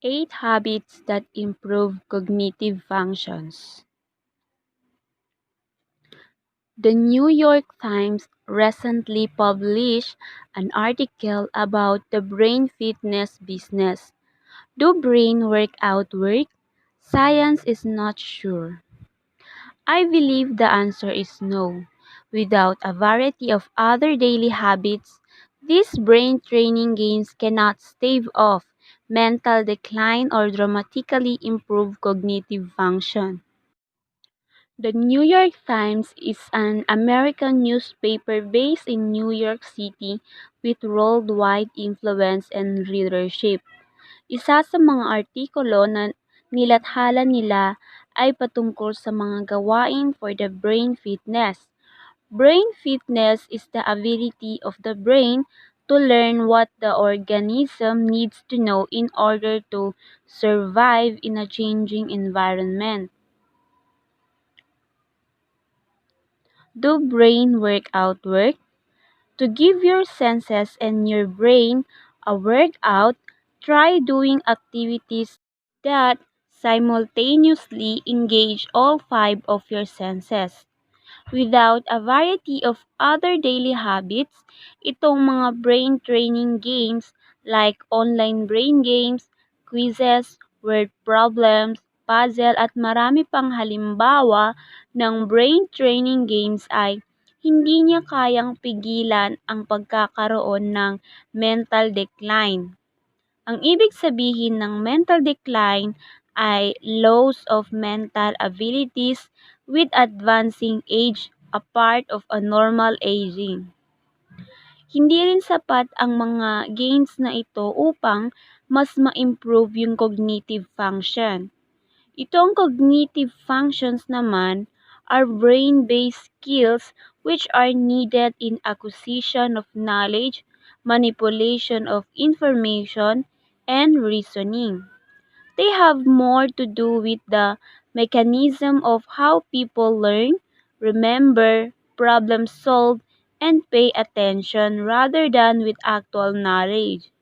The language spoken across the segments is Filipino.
8 habits that improve cognitive functions. The New York Times recently published an article about the brain fitness business. Do brain workout work? Science is not sure. I believe the answer is no. Without a variety of other daily habits, these brain training games cannot stave off mental decline or dramatically improve cognitive function. The New York Times is an American newspaper based in New York City with worldwide influence and readership. Isa sa mga artikulo na nilathala nila ay patungkol sa mga gawain for the brain fitness. Brain fitness is the ability of the brain to learn what the organism needs to know in order to survive in a changing environment. Do brain workout work? To give your senses and your brain a workout, try doing activities that simultaneously engage all 5 of your senses. Without a variety of other daily habits, itong mga brain training games like online brain games, quizzes, word problems, puzzle at marami pang halimbawa ng brain training games ay hindi niya kayang pigilan ang pagkakaroon ng mental decline. Ang ibig sabihin ng mental decline ay loss of mental abilities with advancing age, a part of a normal aging. Hindi rin sapat ang mga gains na ito upang mas ma-improve yung cognitive function. Itong cognitive functions naman are brain-based skills which are needed in acquisition of knowledge, manipulation of information, and reasoning. They have more to do with the mechanism of how people learn, remember, problem solve, and pay attention rather than with actual knowledge.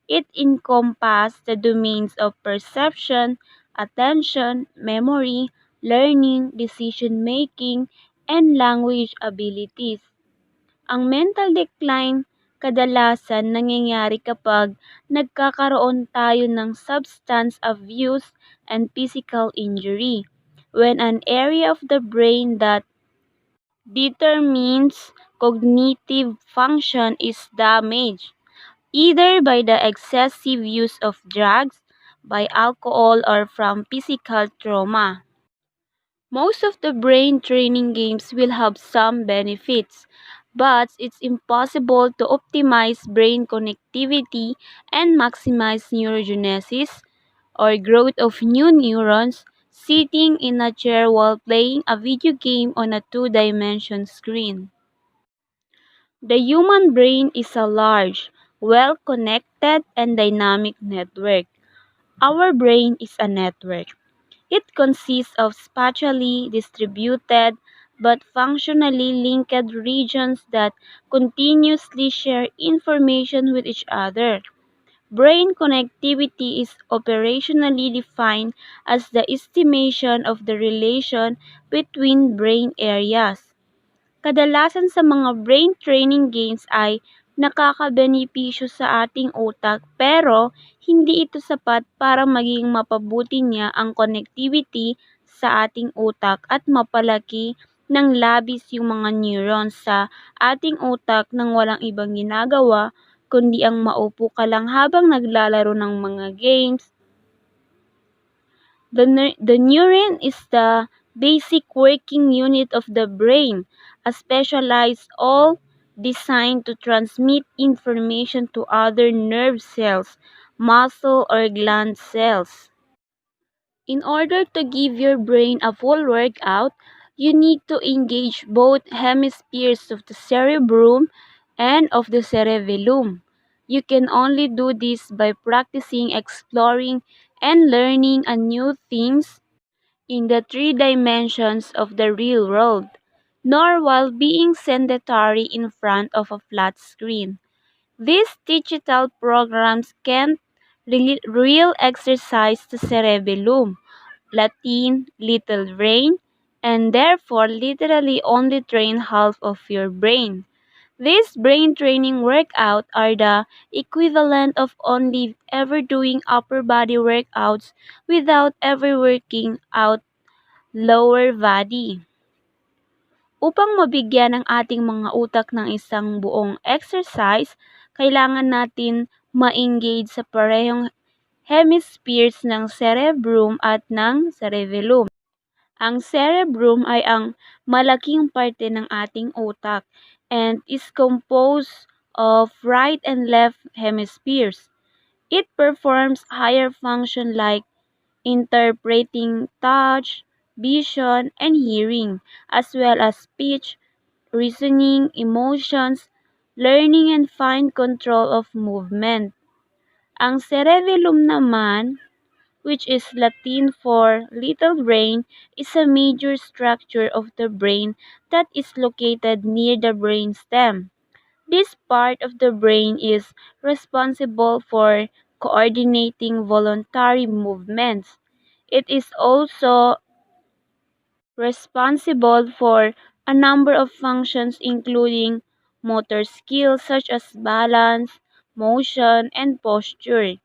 It encompasses the domains of perception, attention, memory, learning, decision-making, and language abilities. Ang mental decline kadalasan nangyayari kapag nagkakaroon tayo ng substance abuse and physical injury, when an area of the brain that determines cognitive function is damaged, either by the excessive use of drugs, by alcohol, or from physical trauma. Most of the brain training games will have some benefits, but it's impossible to optimize brain connectivity and maximize neurogenesis or growth of new neurons sitting in a chair while playing a video game on a two-dimension screen. The human brain is a large, well-connected, and dynamic network. Our brain is a network. It consists of spatially distributed but functionally linked regions that continuously share information with each other. Brain connectivity is operationally defined as the estimation of the relation between brain areas. Kadalasan sa mga brain training games ay nakakabenepisyo sa ating utak pero hindi ito sapat para maging mapabuti niya ang connectivity sa ating utak at mapalaki ng labis yung mga neurons sa ating utak nang walang ibang ginagawa kundi ang maupo ka lang habang naglalaro ng mga games. The neuron is the basic working unit of the brain, a specialized all designed to transmit information to other nerve cells, muscle or gland cells. In order to give your brain a full workout, you need to engage both hemispheres of the cerebrum and of the cerebellum. You can only do this by practicing exploring and learning a new things in the 3 dimensions of the real world, nor while being sedentary in front of a flat screen. These digital programs can't real exercise to cerebellum, Latin little brain, and therefore literally only train half of your brain. These brain training workouts are the equivalent of only ever doing upper body workouts without ever working out lower body. Upang mabigyan ang ating mga utak ng isang buong exercise, kailangan natin ma-engage sa parehong hemispheres ng cerebrum at ng cerebellum. Ang cerebrum ay ang malaking parte ng ating utak and is composed of right and left hemispheres. It performs higher function like interpreting touch, vision, and hearing, as well as speech, reasoning, emotions, learning, and fine control of movement. Ang cerebellum naman, which is Latin for little brain, is a major structure of the brain that is located near the brainstem. This part of the brain is responsible for coordinating voluntary movements. It is also responsible for a number of functions including motor skills such as balance, motion, and posture.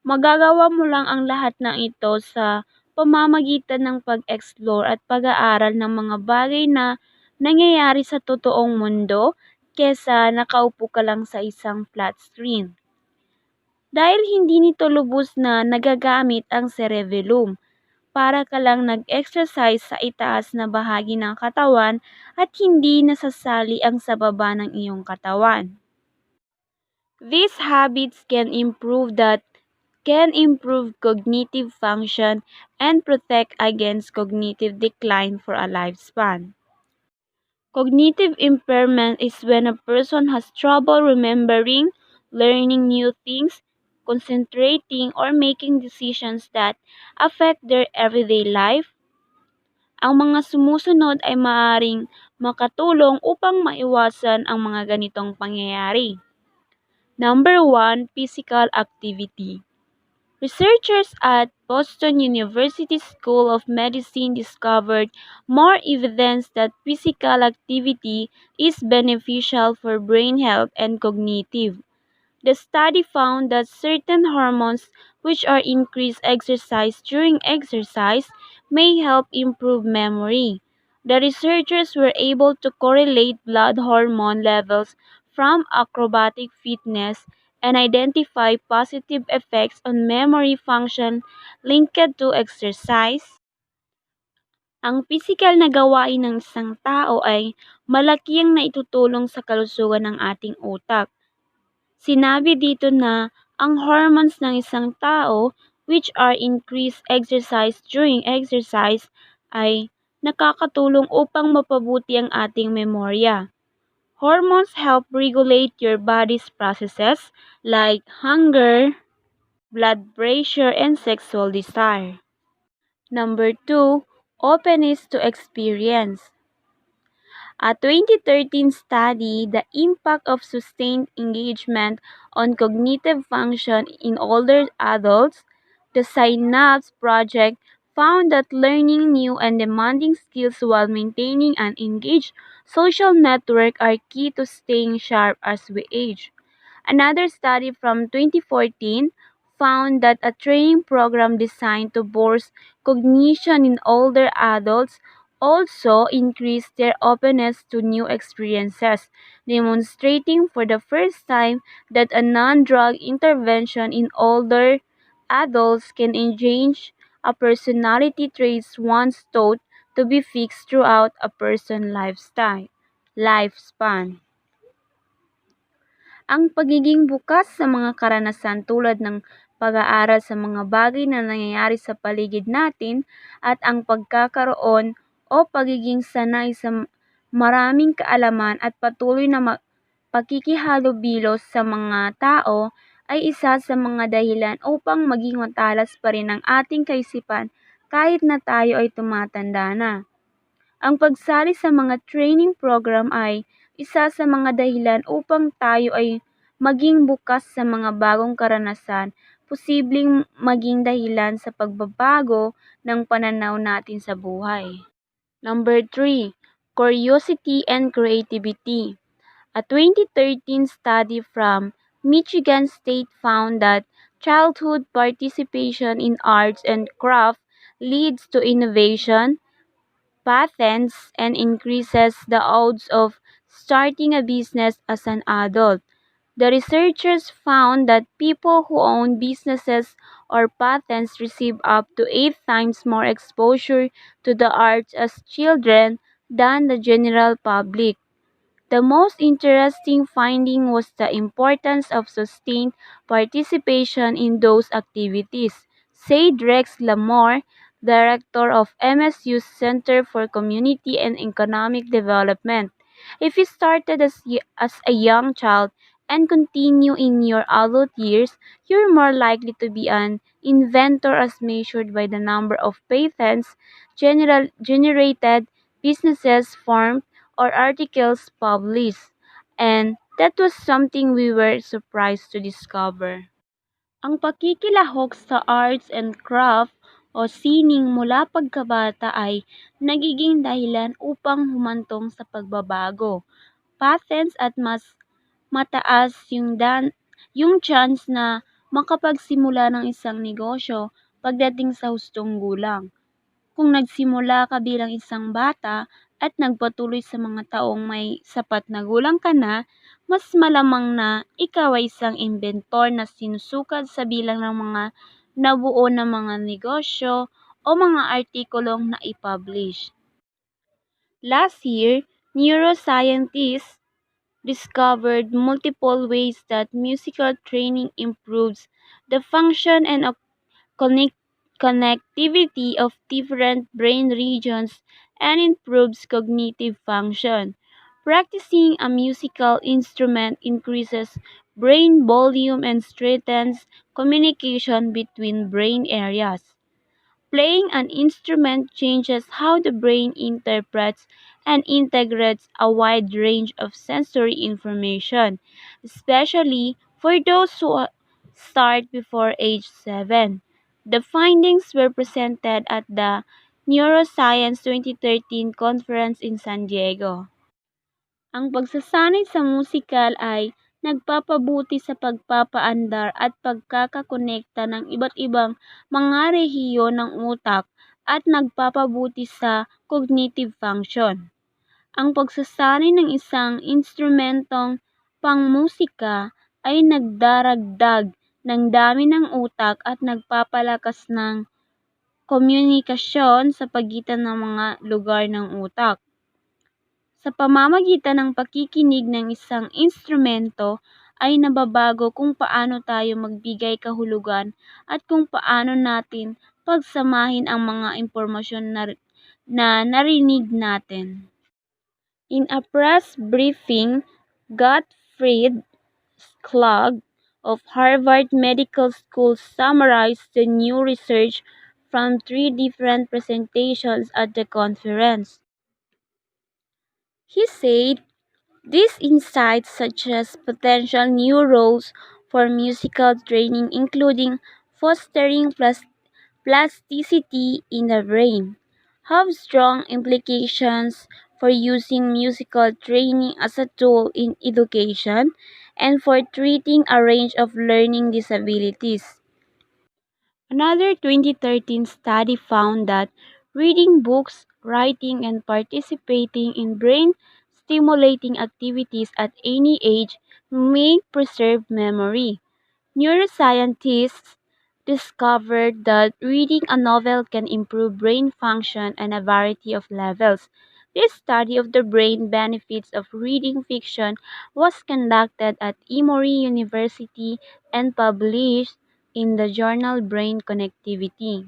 Magagawa mo lang ang lahat ng ito sa pamamagitan ng pag-explore at pag-aaral ng mga bagay na nangyayari sa totoong mundo kesa nakaupo ka lang sa isang flat screen. Dahil hindi nito lubos na nagagamit ang cerebellum, para ka lang nag-exercise sa itaas na bahagi ng katawan at hindi nasasali ang sa baba ng iyong katawan. These habits can improve cognitive function and protect against cognitive decline for a lifespan. Cognitive impairment is when a person has trouble remembering, learning new things, concentrating, or making decisions that affect their everyday life. Ang mga sumusunod ay maaaring makatulong upang maiwasan ang mga ganitong pangyayari. Number 1, physical activity. Researchers at Boston University School of Medicine discovered more evidence that physical activity is beneficial for brain health and cognitive. The study found that certain hormones which are increased exercise during exercise may help improve memory. The researchers were able to correlate blood hormone levels from acrobatic fitness and identify positive effects on memory function linked to exercise. Ang pisikal na gawain ng isang tao ay malaki ang naitutulong sa kalusugan ng ating utak. Sinabi dito na ang hormones ng isang tao, which are increased exercise during exercise, ay nakakatulong upang mapabuti ang ating memorya. Hormones help regulate your body's processes like hunger, blood pressure, and sexual desire. Number 2, openness to experience. A 2013 study, The Impact of Sustained Engagement on Cognitive Function in Older Adults, the Synapse Project, found that learning new and demanding skills while maintaining an engaged social network are key to staying sharp as we age. Another study from 2014 found that a training program designed to boost cognition in older adults also increased their openness to new experiences, demonstrating for the first time that a non-drug intervention in older adults can change a personality traits once thought to be fixed throughout a person's lifespan. Ang pagiging bukas sa mga karanasan tulad ng pag-aaral sa mga bagay na nangyayari sa paligid natin at ang pagkakaroon o pagiging sanay sa maraming kaalaman at patuloy na pakikihalubilo sa mga tao ay isa sa mga dahilan upang maging matalas pa rin ang ating kaisipan kahit na tayo ay tumatanda na. Ang pagsali sa mga training program ay isa sa mga dahilan upang tayo ay maging bukas sa mga bagong karanasan posibleng maging dahilan sa pagbabago ng pananaw natin sa buhay. Number 3, curiosity and creativity. A 2013 study from Michigan State found that childhood participation in arts and craft leads to innovation, patents, and increases the odds of starting a business as an adult. The researchers found that people who own businesses or patents receive up to 8 times more exposure to the arts as children than the general public. The most interesting finding was the importance of sustained participation in those activities, said Rex Lamore, director of MSU's Center for Community and Economic Development. If you started as a young child and continue in your adult years, you're more likely to be an inventor as measured by the number of patents generated, businesses formed, or articles published, and that was something we were surprised to discover. Ang pakikilahok sa arts and craft o sining mula pagkabata ay nagiging dahilan upang humantong sa pagbabago, patents at mas mataas yung chance na makapagsimula ng isang negosyo pagdating sa hustong gulang. Kung nagsimula ka bilang isang bata at nagpatuloy sa mga taong may sapat na gulang ka na, mas malamang na ikaw ay isang inventor na sinusukat sa bilang ng mga nabuo na mga negosyo o mga artikulong na-publish. Last year, neuroscientists discovered multiple ways that musical training improves the function and connect- connectivity of different brain regions and improves cognitive function. Practicing a musical instrument increases brain volume and strengthens communication between brain areas. Playing an instrument changes how the brain interprets and integrates a wide range of sensory information, especially for those who start before age 7. The findings were presented at the Neuroscience 2013 conference in San Diego. Ang pagsasanay sa musikal ay nagpapabuti sa pagpapaandar at pagkakakonekta ng iba't ibang mga rehiyon ng utak at nagpapabuti sa cognitive function. Ang pagsasanay ng isang instrumentong pangmusika ay nagdaragdag ng dami ng utak at nagpapalakas ng komunikasyon sa pagitan ng mga lugar ng utak. Sa pamamagitan ng pakikinig ng isang instrumento ay nababago kung paano tayo magbigay kahulugan at kung paano natin pagsamahin ang mga impormasyon na narinig natin. In a press briefing, Gottfried Klug of Harvard Medical School summarized the new research from 3 different presentations at the conference. He said these insights suggest potential new roles for musical training, including fostering plasticity in the brain, have strong implications for using musical training as a tool in education and for treating a range of learning disabilities. Another 2013 study found that reading books, writing, and participating in brain stimulating activities at any age may preserve memory. Neuroscientists discovered that reading a novel can improve brain function on a variety of levels. This study of the brain benefits of reading fiction was conducted at Emory University and published in the journal Brain Connectivity.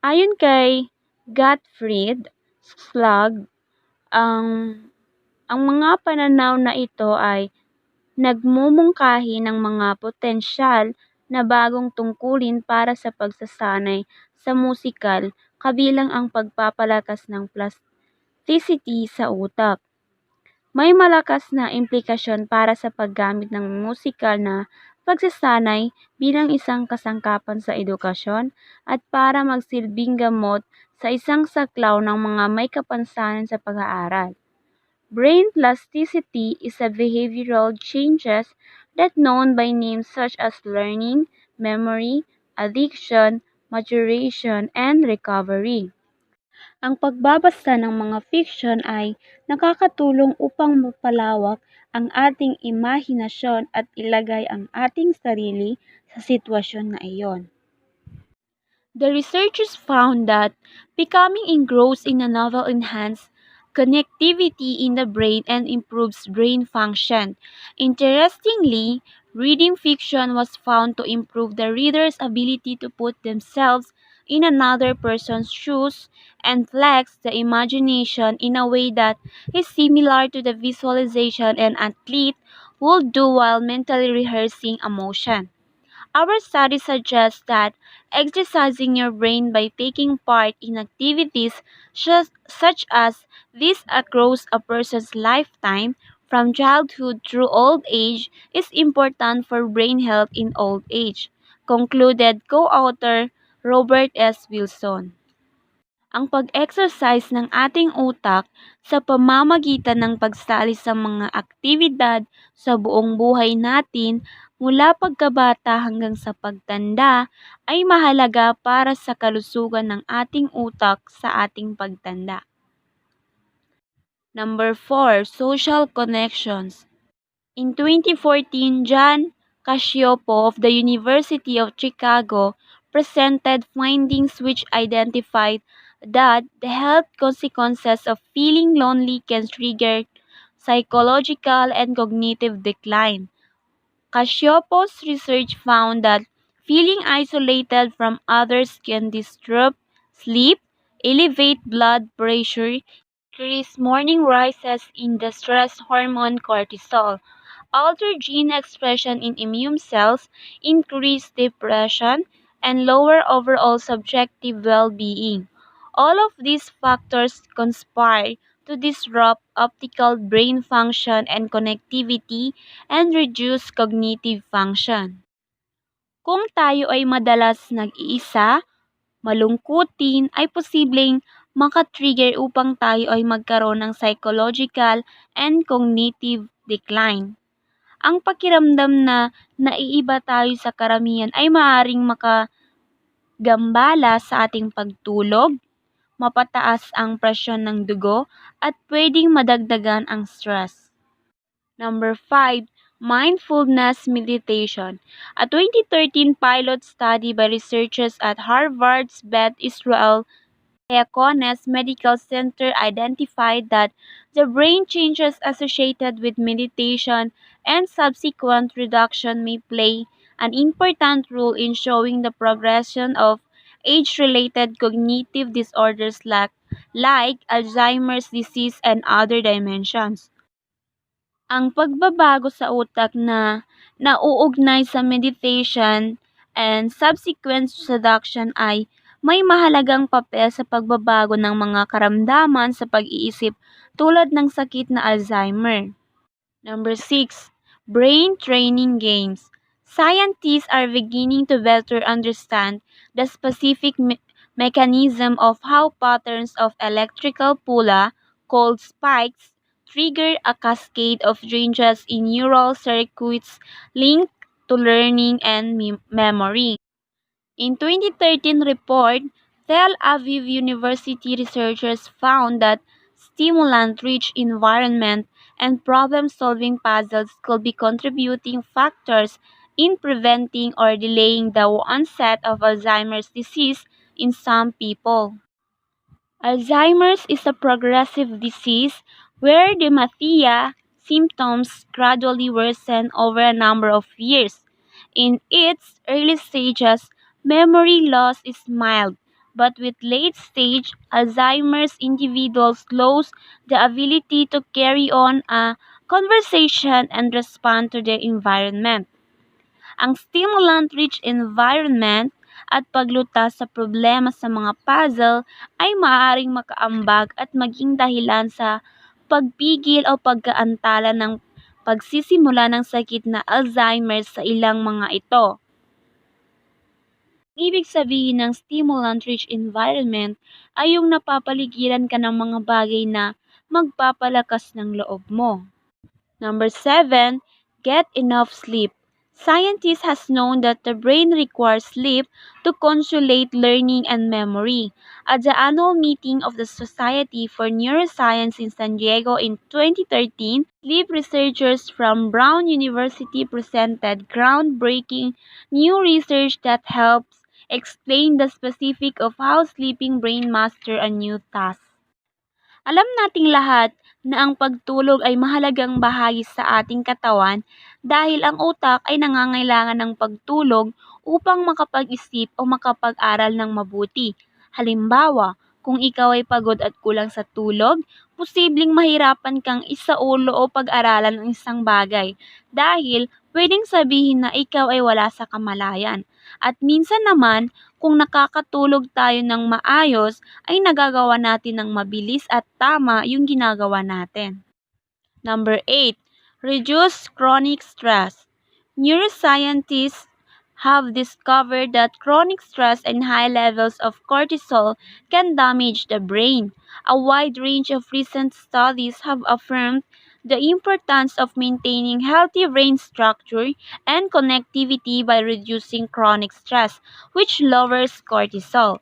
Ayon kay Gottfried Slug, ang ang mga pananaw na ito ay nagmumungkahi ng mga potensyal na bagong tungkulin para sa pagsasanay sa musikal kabilang ang pagpapalakas ng plasticity sa utak. May malakas na implikasyon para sa paggamit ng musikal na pagsasanay bilang isang kasangkapan sa edukasyon at para magsilbing gamot sa isang saklaw ng mga may kapansanan sa pag-aaral. Brain plasticity is a behavioral changes that known by names such as learning, memory, addiction, maturation, and recovery. Ang pagbabasa ng mga fiction ay nakakatulong upang mapalawak ang ating imahinasyon at ilagay ang ating sarili sa sitwasyon na iyon. The researchers found that becoming engrossed in a novel enhances connectivity in the brain and improves brain function. Interestingly, reading fiction was found to improve the reader's ability to put themselves in another person's shoes and flex the imagination in a way that is similar to the visualization an athlete would do while mentally rehearsing a motion. Our study suggests that exercising your brain by taking part in activities such as these across a person's lifetime, from childhood through old age, is important for brain health in old age, concluded co-author Robert S. Wilson. Ang pag-exercise ng ating utak sa pamamagitan ng pagsali sa mga aktibidad sa buong buhay natin mula pagkabata hanggang sa pagtanda ay mahalaga para sa kalusugan ng ating utak sa ating pagtanda. Number 4, social connections. In 2014, John Cacioppo of the University of Chicago presented findings which identified that the health consequences of feeling lonely can trigger psychological and cognitive decline. Cacioppo's research found that feeling isolated from others can disrupt sleep, elevate blood pressure, increase morning rises in the stress hormone cortisol, alter gene expression in immune cells, increase depression, and lower overall subjective well-being. All of these factors conspire to disrupt optical brain function and connectivity and reduce cognitive function. Kung tayo ay madalas nag-iisa, malungkutin, ay posibleng makatrigger upang tayo ay magkaroon ng psychological and cognitive decline. Ang pakiramdam na naiiba tayo sa karamihan ay maaaring makagambala sa ating pagtulog, mapataas ang presyon ng dugo, at pwedeng madagdagan ang stress. Number 5, mindfulness meditation. A 2013 pilot study by researchers at Harvard's Beth Israel Diakonis Medical Center identified that the brain changes associated with meditation and subsequent reduction may play an important role in showing the progression of age-related cognitive disorders like Alzheimer's disease and other dimensions. Ang pagbabago sa utak na nauugnay sa meditation and subsequent seduction ay may mahalagang papel sa pagbabago ng mga karamdaman sa pag-iisip tulad ng sakit na Alzheimer. Number 6, brain training games. Scientists are beginning to better understand the specific mechanism of how patterns of electrical pula, called spikes, trigger a cascade of changes in neural circuits linked to learning and memory. In 2013 report, Tel Aviv University researchers found that stimulant-rich environment and problem-solving puzzles could be contributing factors in preventing or delaying the onset of Alzheimer's disease in some people. Alzheimer's is a progressive disease where dementia symptoms gradually worsen over a number of years. In its early stages, memory loss is mild, but with late-stage Alzheimer's, individuals lose the ability to carry on a conversation and respond to their environment. Ang stimulant-rich environment at paglutas sa problema sa mga puzzle ay maaaring makaambag at maging dahilan sa pagpigil o pagkaantala ng pagsisimula ng sakit na Alzheimer's sa ilang mga ito. Ibig sabihin ng stimulant-rich environment ay yung napapaligiran ka ng mga bagay na magpapalakas ng loob mo. Number 7, get enough sleep. Scientists has known that the brain requires sleep to consolidate learning and memory. At the annual meeting of the Society for Neuroscience in San Diego in 2013, sleep researchers from Brown University presented groundbreaking new research that helps explain the specific of how sleeping brain master a new task. Alam nating lahat na ang pagtulog ay mahalagang bahagi sa ating katawan dahil ang utak ay nangangailangan ng pagtulog upang makapag-isip o makapag-aral ng mabuti. Halimbawa, kung ikaw ay pagod at kulang sa tulog, posibleng mahirapan kang isaulo o pag-aralan ang isang bagay dahil pwedeng sabihin na ikaw ay wala sa kamalayan. At minsan naman, kung nakakatulog tayo ng maayos, ay nagagawa natin ng mabilis at tama yung ginagawa natin. Number 8, reduce chronic stress. Neuroscientists have discovered that chronic stress and high levels of cortisol can damage the brain. A wide range of recent studies have affirmed the importance of maintaining healthy brain structure and connectivity by reducing chronic stress, which lowers cortisol.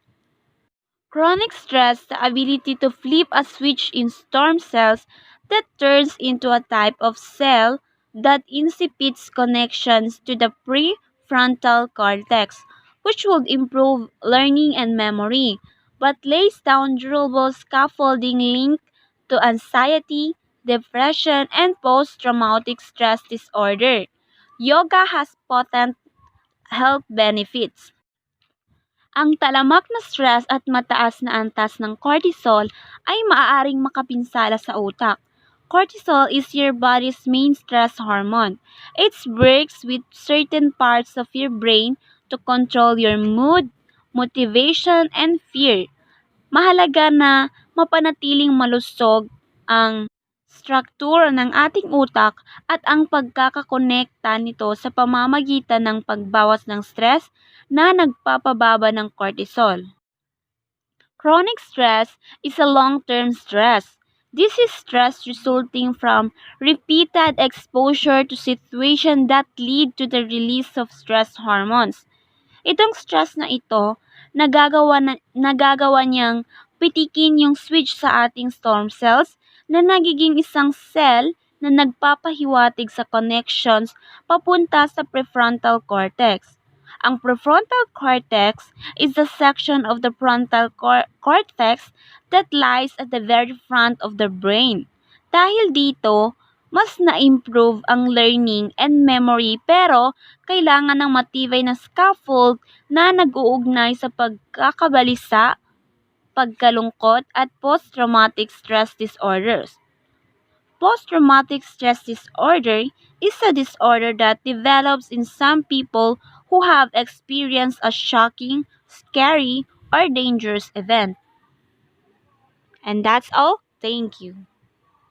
Chronic stress, the ability to flip a switch in storm cells that turns into a type of cell that inhibits connections to the prefrontal cortex, which would improve learning and memory, but lays down durable scaffolding linked to anxiety, depression, and post-traumatic stress disorder. Yoga has potent health benefits. Ang talamak na stress at mataas na antas ng cortisol ay maaaring makapinsala sa utak. Cortisol is your body's main stress hormone. It works with certain parts of your brain to control your mood, motivation, and fear. Mahalaga na mapanatiling malusog ang struktura ng ating utak at ang pagkakakonekta nito sa pamamagitan ng pagbawas ng stress na nagpapababa ng cortisol. Chronic stress is a long-term stress. This is stress resulting from repeated exposure to situations that lead to the release of stress hormones. Itong stress na ito, nagagawa niyang pitikin yung switch sa ating storm cells na nagiging isang cell na nagpapahiwatig sa connections papunta sa prefrontal cortex. Ang prefrontal cortex is the section of the frontal cortex that lies at the very front of the brain. Dahil dito, mas na-improve ang learning and memory pero kailangan ng matibay na scaffold na nag-uugnay sa pagkakabalisa, pagkalungkot at post-traumatic stress disorders. Post-traumatic stress disorder is a disorder that develops in some people who have experienced a shocking, scary, or dangerous event. And that's all. Thank you.